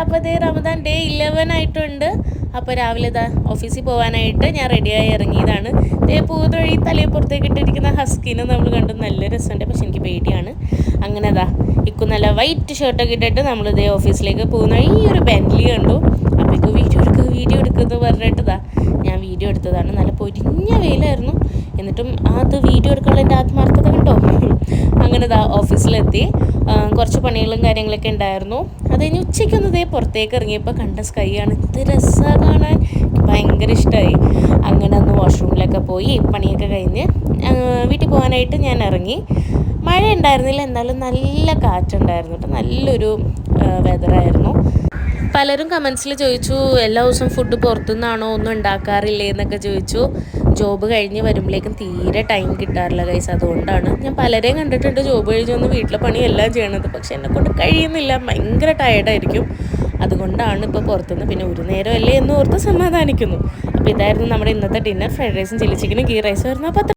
അപ്പോൾ ഇതേ റമദാൻ ഡേ 11 ആയിട്ടുണ്ട്. അപ്പോൾ രാവിലെ ഇതാ ഓഫീസിൽ പോകാനായിട്ട് ഞാൻ റെഡിയായി ഇറങ്ങിയതാണ്. ഇതേ പൂതുവഴി തലപ്പുറത്തേക്ക് ഇട്ടിരിക്കുന്ന ഹസ്കിനെ നമ്മൾ കണ്ടു. നല്ല രസമുണ്ട്, പക്ഷെ എനിക്ക് പേടിയാണ്. അങ്ങനെ അതാ ഇക്കും നല്ല വൈറ്റ് ഷർട്ടൊക്കെ ഇട്ടിട്ട് നമ്മളിതേ ഓഫീസിലേക്ക് പോകുന്ന ഈ ഒരു ബെൻലി കണ്ടു. അപ്പോൾ ഇപ്പോൾ വീഡിയോ എടുക്കുമെന്ന് പറഞ്ഞിട്ട് ഇതാ ഞാൻ വീഡിയോ എടുത്തതാണ്. നല്ല പൊരിഞ്ഞ വെയിലായിരുന്നു, എന്നിട്ടും അത് വീഡിയോ എടുക്കാനുള്ള എൻ്റെ ആത്മാർത്ഥത കണ്ടോ. അങ്ങനെ ഇതാ ഓഫീസിലെത്തി. കുറച്ച് പണികളും കാര്യങ്ങളൊക്കെ ഉണ്ടായിരുന്നു. അത് കഴിഞ്ഞ് ഉച്ചയ്ക്കൊന്ന് ഇതേ പുറത്തേക്ക് ഇറങ്ങിയപ്പോൾ കണ്ട സ്കൈ ആണ്. ഇത് രസമാണ് കാണാൻ, ഭയങ്കര ഇഷ്ടമായി. അങ്ങനെ ഒന്ന് വാഷ്റൂമിലൊക്കെ പോയി പണിയൊക്കെ കഴിഞ്ഞ് വീട്ടിൽ പോകാനായിട്ട് ഞാൻ ഇറങ്ങി. മഴ ഉണ്ടായിരുന്നില്ല, എന്നാലും നല്ല കാറ്റുണ്ടായിരുന്നു കേട്ടോ. നല്ലൊരു വെതറായിരുന്നു. പലരും കമൻസിൽ ചോദിച്ചു എല്ലാ ദിവസവും ഫുഡ് പുറത്തുനിന്നാണോ, ഒന്നും ഉണ്ടാക്കാറില്ലേ എന്നൊക്കെ ചോദിച്ചു. ജോബ് കഴിഞ്ഞ് വരുമ്പോഴേക്കും തീരെ ടൈം കിട്ടാറില്ല ഗൈസ്. അതുകൊണ്ടാണ് ഞാൻ പലരെയും കണ്ടിട്ടുണ്ട് ജോബ് കഴിഞ്ഞ് വന്ന് വീട്ടിലെ പണിയെല്ലാം ചെയ്യണത്. പക്ഷെ എന്നെക്കൊണ്ട് കഴിയുന്നില്ല, ഭയങ്കര ടയർഡായിരിക്കും. അതുകൊണ്ടാണ് ഇപ്പോൾ പുറത്തുനിന്ന്, പിന്നെ ഒരു നേരമല്ലേ എന്ന് ഓർത്ത് സമാധാനിക്കുന്നു. അപ്പോൾ ഇതായിരുന്നു നമ്മുടെ ഇന്നത്തെ ഡിന്നർ. ഫ്രൈഡ് റൈസും ചില്ലി ചിക്കനും ഗീ റൈസും ആയിരുന്നു. അപ്പോൾ